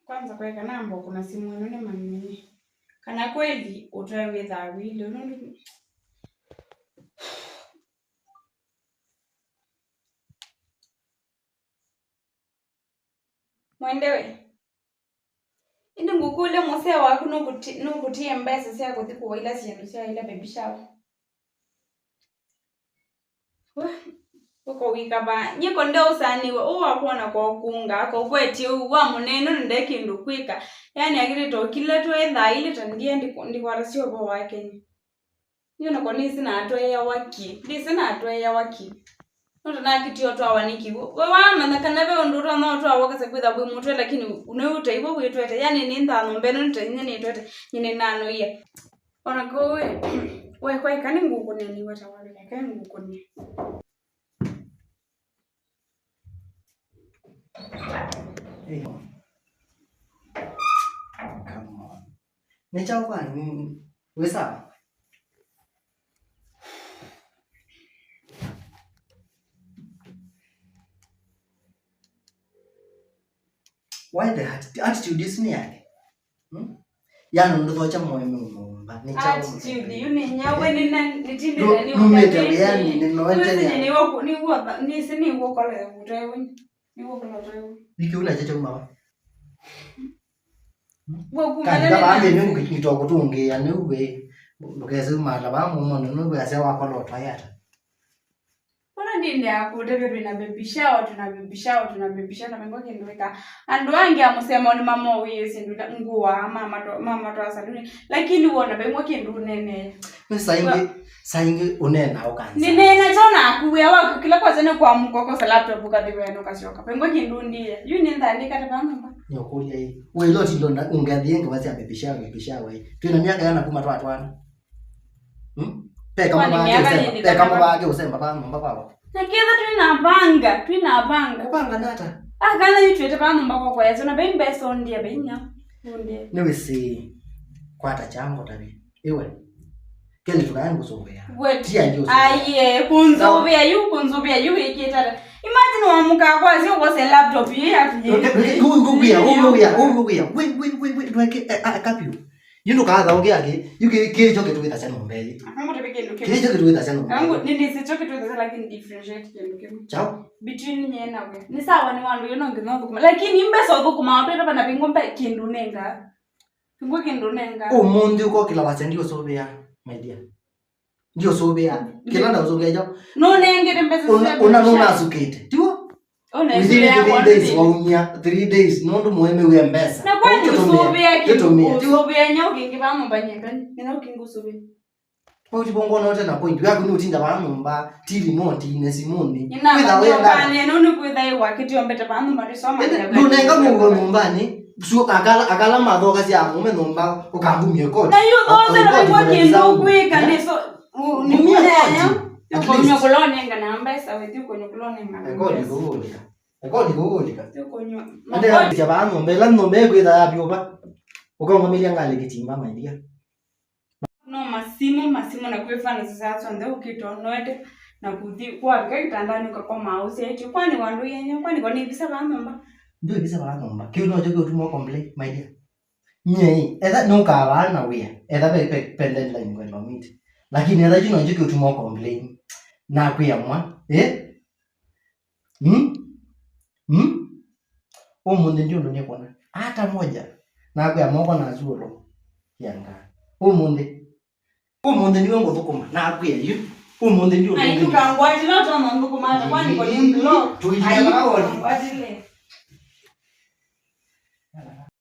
Kwanza kweka nambo kuna simu nene manene. Kana kweli utoe witha wili unondo. Mwendewe. Indi ngukule mose waku nukutie mbesa sia kuthiko wa ila sindu sia ila baby shower. Uko wikaba nyiko ndio usaniwe uwa kuona kwa kunga kwa kweti uwa muneno ndeki ndukwika yani agirito kile to etha ile tangie ndi kwarasio bo wake niyo ko nisi na atwe ya waki ndisi na atwe ya waki ndo na kitio to awaniki we wa mana kana be nduro no to awaka se kwitha bwe mutwe lakini uneuta ibo bwitwete yani ni nthano mbeno ntenye ni twete nyine nano ye ona ko we kwa ikani nguko ni wata wale kani nguko ni Hey. Come on. Nichao kwa ni wesa. Why the attitude is near? Yana ndo tocha moyo mumba. Nichao. Attitude yuni nyawe ni nitinde ni umete yani ni noete ni wo ni sini wo kale utewe. Ni wo kale utewe. Wiki una cheche umawa. Wo kumalele. Kaba ande ni ngikito kutunge ya ni uwe. Lokeze mala ba mumo no uwe ase wako lotwa yata. Bona ndinde akutebe tunabebisha na mengo kindweka. Andu wangi amusema ni mama wiye sindula nguwa mama to asaluni lakini wona bemwe kindu nene. Saingi unena okanza. Ninena chona akuwe wako kila kwa zene kwa mukoko sa laptop kadiwe no kashoka. Pengo kindu ndiye. Yu nenda ndika tabanga. Nyokulia hii. Wewe loti ndo ungadhienge basi abebisha wewe. Tuna miaka yana kuma twatwana. Peka mama wake usema baba baba. Na kiza twinapanga. Kupanga nata. Kana yitwete pano mbako kwa yezo na bembe so ndiye benya. Ndiye. Niwe si kwata chango tabi. Iwe. Kile tunaangu sovea. Tia ndio. Aye, kunzobea yu ikitara. Imagine wamuka kwa sio kwa se laptop yeye atuje. Uguya. We like akapiu. Yundo kaza ongea yuke kecho kitu kita sana mbele. Afango tebeke nduke. Kecho kitu kita sana mbele. Angu nindi sicho kitu kita lakini differentiate nduke. Chao. Between nye na we. Ni sawa ni wandu yono ngino kuma. Lakini imbe so kuma watu hapa na bingo mpe kindu nenga. Bingo kindu nenga. Umundi uko kila wasendi osobea my dear. Ndio sobea. Kila nda usongea japo. No nengere mbesa sasa. Una asukete. Tiwa? Within 3 days waunya 3 days nondo muheme uya mbesa. Na kwani usobea kitu. Usobea nyoki ngibamo banyeka. Nina ukingu usobea. Kwa utibongo note na point. Yako ni utinda bano mba TV monti inesimoni. Kwitha wenda. Kwani nonu kwitha iwa kitu yombeta bano mba soma. Ndunenga mungo mumbani. Su akala madhoga sia mume nomba ukambumye kodi. Na hiyo those na kwa kindu kwika neso ni mwana. Kwa nyokolone ngana mbesa wethi kwa nyokolone ngana. Ekodi gulika. Tukonyo. Ande chabano mbela nombe kwitha abyoba. Ukongo milianga lekitimba my dear. No masimu na kwefana sasa tsonde ukitonoete na kuthi kwa kitandani kwa mausi yetu kwani wandu yenye kwani kwa nini bisa banomba. Ndio bisa banomba. Kiuno jogo utumo complain my dear. Nyei, eda nuka bana we. Eda be pendant line kwa meet. Lakini eda jino jogo utumo complain. Na kuyamwa, Omunde ndio ndo nyekona. Hata moja. Na kuyamwa na zuro. Yanga. Omunde ndio ngo thukuma. Na kuya Omunde ndio ndo. Ai tukangwaje na tono ndukuma kwani kwa nini block. Tuiye baoni.